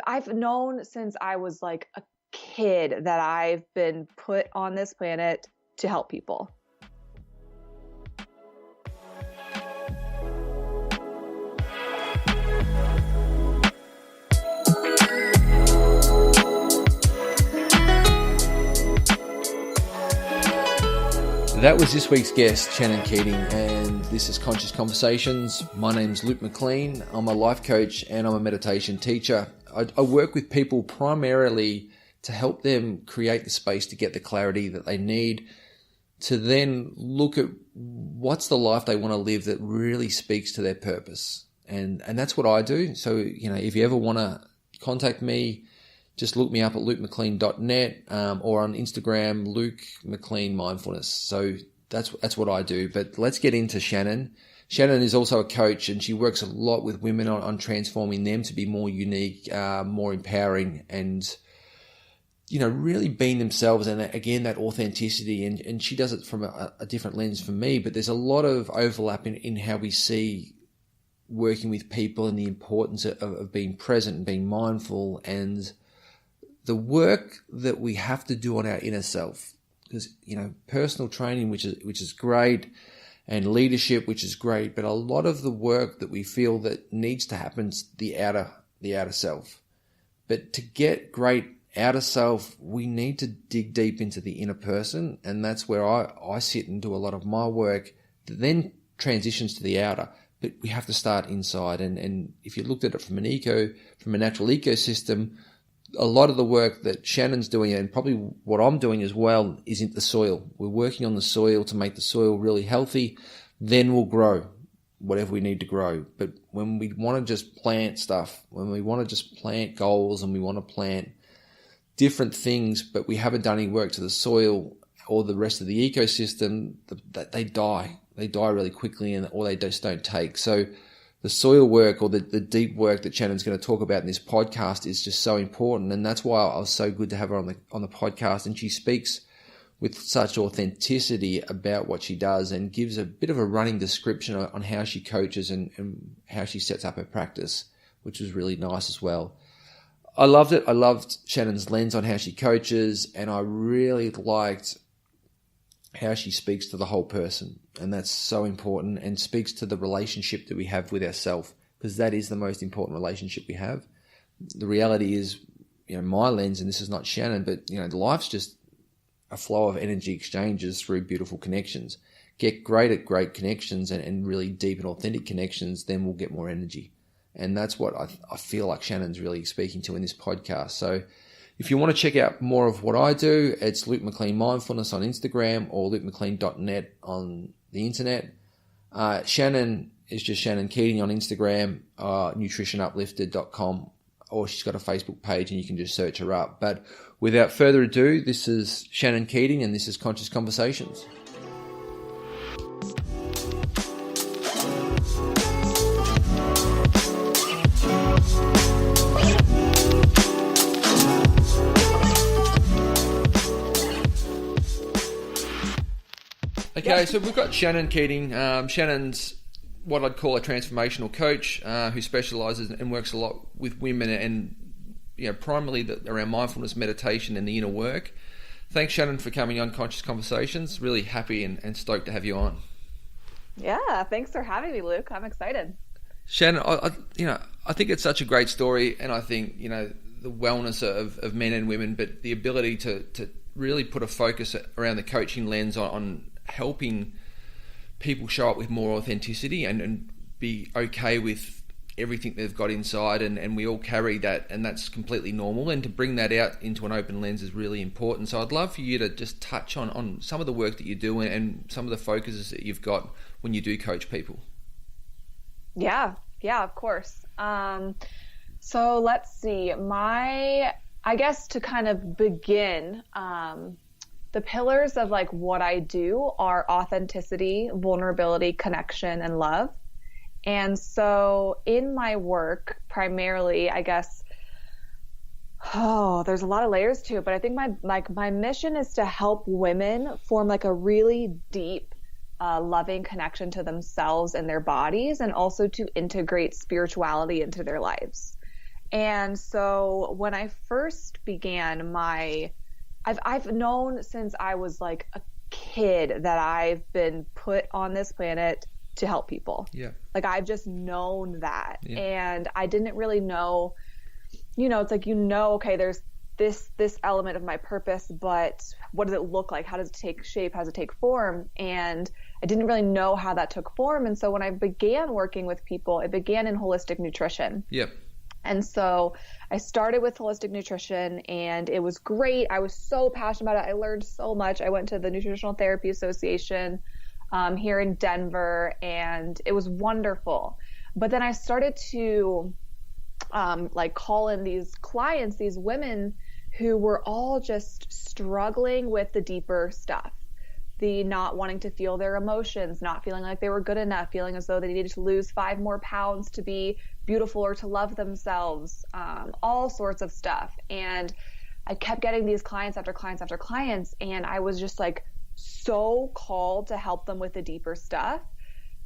I've known since I was like a kid that I've been put on this planet to help people. That was this week's guest, Shannon Keating, and this is Conscious Conversations. My name's Luke McLean. I'm a life coach and I'm a meditation teacher. I work with people primarily to help them create the space to get the clarity that they need, to then look at what's the life they want to live that really speaks to their purpose. And that's what I do. So, if you ever want to contact me, just look me up at lukemclean.net or on Instagram, Luke McLean Mindfulness. So that's what I do. But let's get into Shannon. Shannon is also a coach, and she works a lot with women on transforming them to be more unique, more empowering, and really being themselves. And again, that authenticity. And she does it from a different lens from me. But there's a lot of overlap in how we see working with people and the importance of being present and being mindful, and the work that we have to do on our inner self. Because, personal training, which is great, and leadership, which is great, but a lot of the work that we feel that needs to happen is the outer self. But to get great outer self, we need to dig deep into the inner person, and that's where I sit and do a lot of my work that then transitions to the outer. But we have to start inside, and if you looked at it from a natural ecosystem, a lot of the work that Shannon's doing, and probably what I'm doing as well, is in the soil. We're working on the soil to make the soil really healthy. Then we'll grow whatever we need to grow. But when we want to just plant stuff, when we want to just plant goals and we want to plant different things, but we haven't done any work to the soil or the rest of the ecosystem, they die. They die really quickly, or they just don't take. So the soil work, or the deep work that Shannon's going to talk about in this podcast, is just so important. And that's why I was so good to have her on the podcast. And she speaks with such authenticity about what she does, and gives a bit of a running description on how she coaches and how she sets up her practice, which was really nice as well. I loved it. I loved Shannon's lens on how she coaches, and I really liked how she speaks to the whole person. And that's so important, and speaks to the relationship that we have with ourselves, because that is the most important relationship we have. The reality is, my lens, and this is not Shannon, but life's just a flow of energy exchanges through beautiful connections. Get great at great connections and really deep and authentic connections, then we'll get more energy. And that's what I feel like Shannon's really speaking to in this podcast. So if you want to check out more of what I do, it's Luke McLean Mindfulness on Instagram, or lukemclean.net on the internet. Shannon is just Shannon Keating on Instagram, nutritionuplifted.com, or she's got a Facebook page and you can just search her up. But without further ado, this is Shannon Keating, and this is Conscious Conversations. Okay, so we've got Shannon Keating. Shannon's what I'd call a transformational coach who specialises and works a lot with women, and primarily around mindfulness, meditation, and the inner work. Thanks, Shannon, for coming on Conscious Conversations. Really happy and stoked to have you on. Yeah, thanks for having me, Luke. I'm excited. Shannon, I think it's such a great story, and I think the wellness of men and women, but the ability to really put a focus around the coaching lens on helping people show up with more authenticity and be okay with everything they've got inside, and we all carry that, and that's completely normal, and to bring that out into an open lens is really important. So I'd love for you to just touch on some of the work that you do and some of the focuses that you've got when you do coach people. Yeah, of course. So let's see, I guess to kind of begin, the pillars of like what I do are authenticity, vulnerability, connection, and love. And so in my work, primarily, I guess, there's a lot of layers to it, but I think my mission is to help women form like a really deep, loving connection to themselves and their bodies, and also to integrate spirituality into their lives. And so when I first began I've known since I was like a kid that I've been put on this planet to help people. Yeah. Like I've just known that. Yeah. And I didn't really know, it's like, okay, there's this element of my purpose, but what does it look like? How does it take shape? How does it take form? And I didn't really know how that took form. And so when I began working with people, it began in holistic nutrition. Yep. And so I started with holistic nutrition, and it was great. I was so passionate about it. I learned so much. I went to the Nutritional Therapy Association here in Denver, and it was wonderful. But then I started to call in these clients, these women who were all just struggling with the deeper stuff. The not wanting to feel their emotions, not feeling like they were good enough, feeling as though they needed to lose 5 more pounds to be beautiful or to love themselves, all sorts of stuff. And I kept getting these clients after clients after clients, and I was just like so called to help them with the deeper stuff.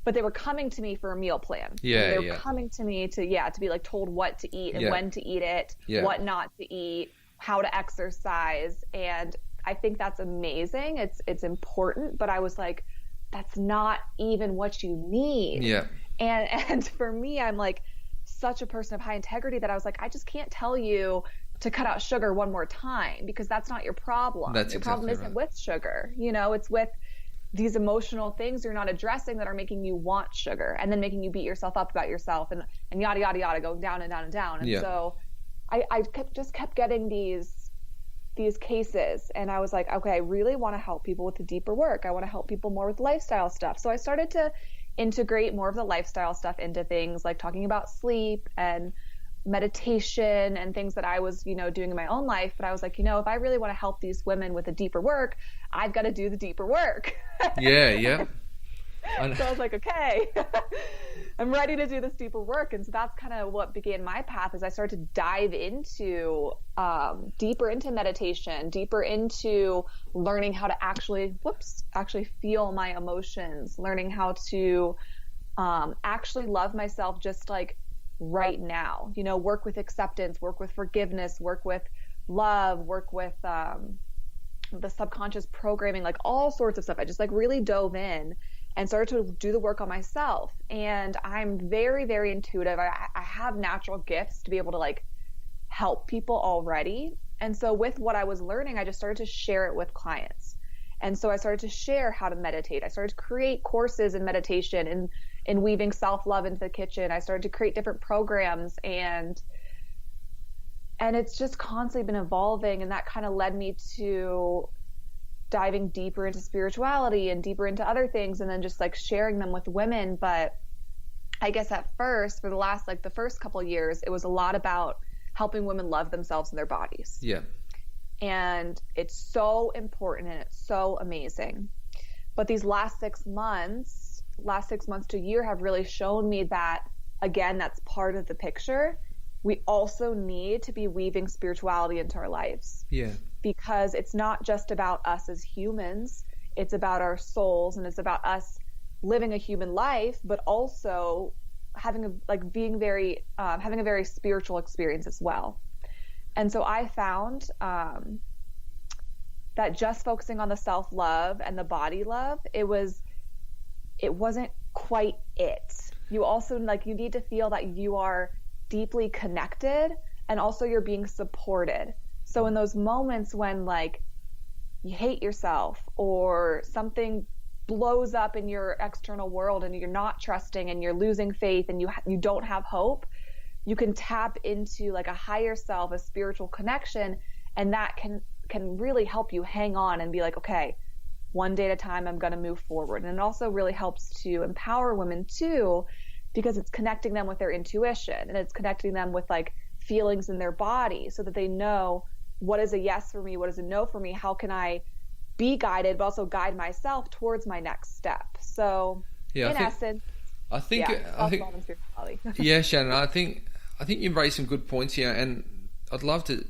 But they were coming to me for a meal plan. They were coming to me to be like told what to eat and when to eat it, what not to eat, how to exercise. And I think that's amazing. It's important, but I was like, that's not even what you need. Yeah. And for me, I'm like such a person of high integrity that I was like, I just can't tell you to cut out sugar one more time, because that's not your problem. Your problem isn't with sugar. It's with these emotional things you're not addressing that are making you want sugar, and then making you beat yourself up about yourself, and yada, yada, yada, going down and down and down. And so I kept getting these cases, and I was like, okay, I really want to help people with the deeper work. I want to help people more with lifestyle stuff. So I started to integrate more of the lifestyle stuff into things like talking about sleep and meditation and things that I was, doing in my own life. But I was like, if I really want to help these women with the deeper work, I've got to do the deeper work. Yeah. So I was like, okay, I'm ready to do this deeper work. And so that's kind of what began my path, as I started to dive into deeper into meditation, deeper into learning how to actually feel my emotions, learning how to actually love myself just like right now, work with acceptance, work with forgiveness, work with love, work with the subconscious programming, like all sorts of stuff. I just like really dove in and started to do the work on myself. And I'm very, very intuitive. I have natural gifts to be able to like help people already. And so with what I was learning, I just started to share it with clients. And so I started to share how to meditate. I started to create courses in meditation and in weaving self-love into the kitchen. I started to create different programs, and it's just constantly been evolving. And that kind of led me to diving deeper into spirituality and deeper into other things, and then just like sharing them with women. But I guess at first, for the first couple of years, it was a lot about helping women love themselves and their bodies. Yeah. And it's so important, and it's so amazing. But these last 6 months to a year have really shown me that, again, that's part of the picture. We also need to be weaving spirituality into our lives. Yeah. Because it's not just about us as humans, it's about our souls, and it's about us living a human life, but also having a very spiritual experience as well. And so I found that just focusing on the self-love and the body love, it wasn't quite it. You also you need to feel that you are deeply connected, and also you're being supported. So in those moments when you hate yourself, or something blows up in your external world and you're not trusting and you're losing faith and you don't have hope, you can tap into a higher self, a spiritual connection, and that can really help you hang on and be like, okay, one day at a time, I'm going to move forward. And it also really helps to empower women too, because it's connecting them with their intuition, and it's connecting them with feelings in their body, so that they know what is a yes for me, what is a no for me, how can I be guided, but also guide myself towards my next step. So I think yeah, Shannon, I think you've raised some good points here, and I'd love to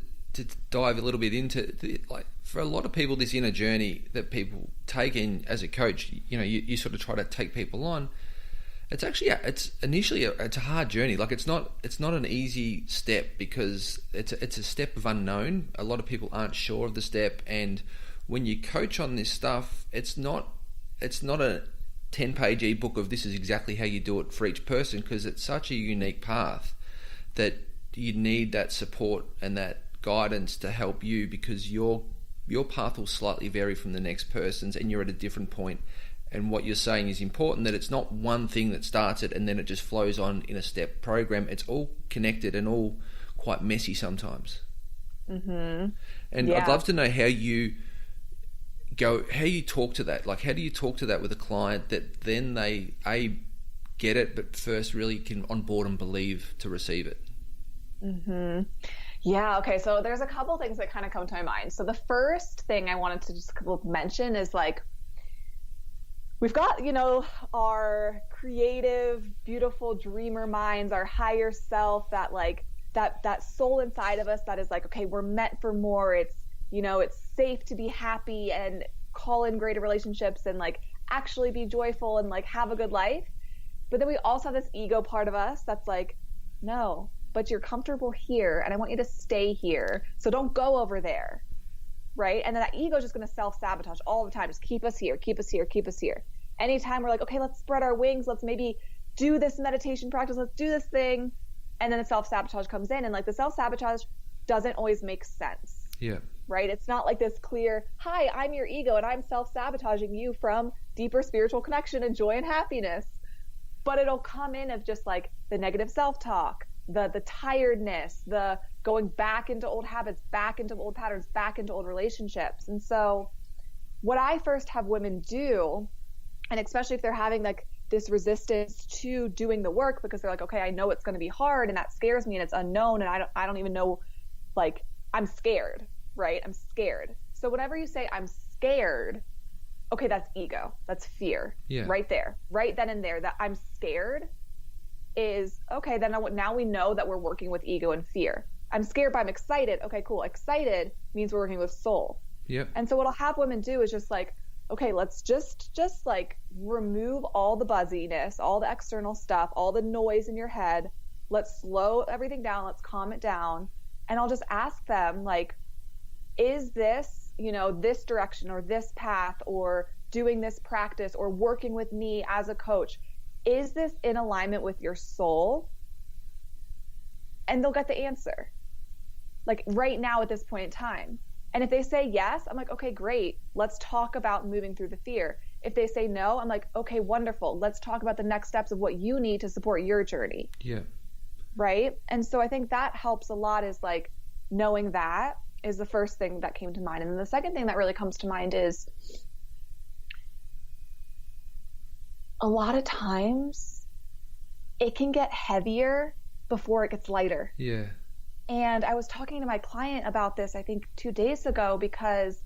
dive a little bit into for a lot of people, this inner journey that people take in as a coach, you sort of try to take people on, It's actually, it's initially it's a hard journey. Like it's not an easy step because it's a step of unknown. A lot of people aren't sure of the step, and when you coach on this stuff, it's not a 10-page ebook of this is exactly how you do it for each person, because it's such a unique path that you need that support and that guidance to help you, because your path will slightly vary from the next person's, and you're at a different point. And what you're saying is important, that it's not one thing that starts it and then it just flows on in a step program. It's all connected and all quite messy sometimes. Mm-hmm. And Yeah. I'd love to know how you talk to that. Like, how do you talk to that with a client that then they get it, but first really can onboard and believe to receive it? Mm-hmm. Yeah. Okay. So there's a couple things that kind of come to my mind. So the first thing I wanted to just mention is like, we've got, our creative, beautiful dreamer minds, our higher self, that like that soul inside of us that is like, okay, we're meant for more. It's, it's safe to be happy and call in greater relationships and like actually be joyful and like have a good life. But then we also have this ego part of us that's like, no, but you're comfortable here and I want you to stay here. So don't go over there. Right? And then that ego is just going to self-sabotage all the time. Just keep us here, keep us here, keep us here. Anytime we're like, okay, let's spread our wings. Let's maybe do this meditation practice. Let's do this thing. And then the self-sabotage comes in, and like the self-sabotage doesn't always make sense. Yeah. Right? It's not like this clear, hi, I'm your ego and I'm self-sabotaging you from deeper spiritual connection and joy and happiness. But it'll come in of just like the negative self-talk, the tiredness, the going back into old habits, back into old patterns, back into old relationships. And so what I first have women do, and especially if they're having like this resistance to doing the work because they're like, okay, I know it's going to be hard and that scares me and it's unknown and I don't even know, like, I'm scared, right? I'm scared. So whenever you say I'm scared, okay, that's ego. That's fear. Yeah. Right there. Right then and there, that I'm scared is, okay, then now we know that we're working with ego and fear. I'm scared, but I'm excited. Okay, cool. Excited means we're working with soul. Yep. And so what I'll have women do is just like, okay, let's just like remove all the buzziness, all the external stuff, all the noise in your head. Let's slow everything down. Let's calm it down. And I'll just ask them, like, is this, this direction or this path or doing this practice or working with me as a coach, is this in alignment with your soul? And they'll get the answer, like right now at this point in time. And if they say yes, I'm like, okay, great. Let's talk about moving through the fear. If they say no, I'm like, okay, wonderful. Let's talk about the next steps of what you need to support your journey. Yeah. Right. And so I think that helps a lot, is like knowing that is the first thing that came to mind. And then the second thing that really comes to mind is a lot of times it can get heavier before it gets lighter. Yeah. And I was talking to my client about this, I think 2 days ago, because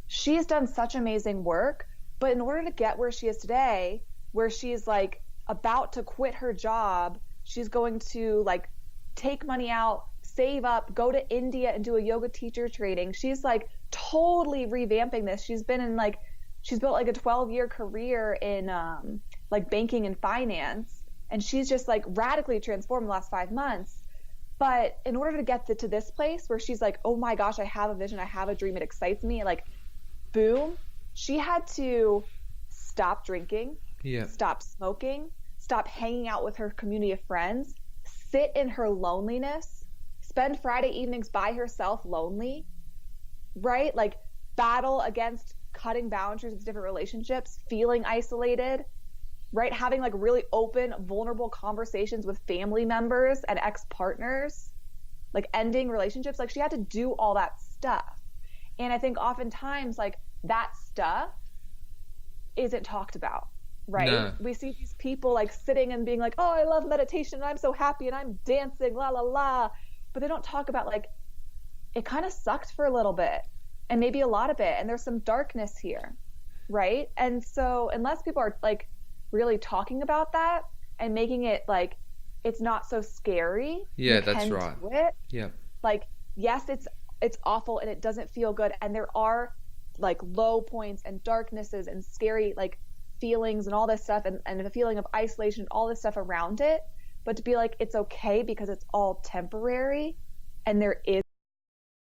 she's done such amazing work, but in order to get where she is today, where she's like about to quit her job, she's going to like take money out, save up, go to India and do a yoga teacher training. She's like totally revamping this. She's built like a 12-year career in like banking and finance. And she's just like radically transformed the last 5 months. But in order to get to this place where she's like, oh my gosh, I have a vision, I have a dream, it excites me, like, boom, she had to stop drinking, stop smoking, stop hanging out with her community of friends, sit in her loneliness, spend Friday evenings by herself lonely, right? Like, battle against cutting boundaries with different relationships, feeling isolated, right? Having like really open, vulnerable conversations with family members and ex-partners, like ending relationships. Like, she had to do all that stuff. And I think oftentimes like that stuff isn't talked about, right? No. We see these people like sitting and being like, oh, I love meditation and I'm so happy and I'm dancing, la, la, la. But they don't talk about like, it kind of sucked for a little bit and maybe a lot of it. And there's some darkness here, right? And so unless people are like really talking about that and making it like it's not so scary, yeah, that's right, yeah, like, yes, it's awful and it doesn't feel good and there are like low points and darknesses and scary like feelings and all this stuff and the feeling of isolation, all this stuff around it, but to be like, it's okay because it's all temporary and there is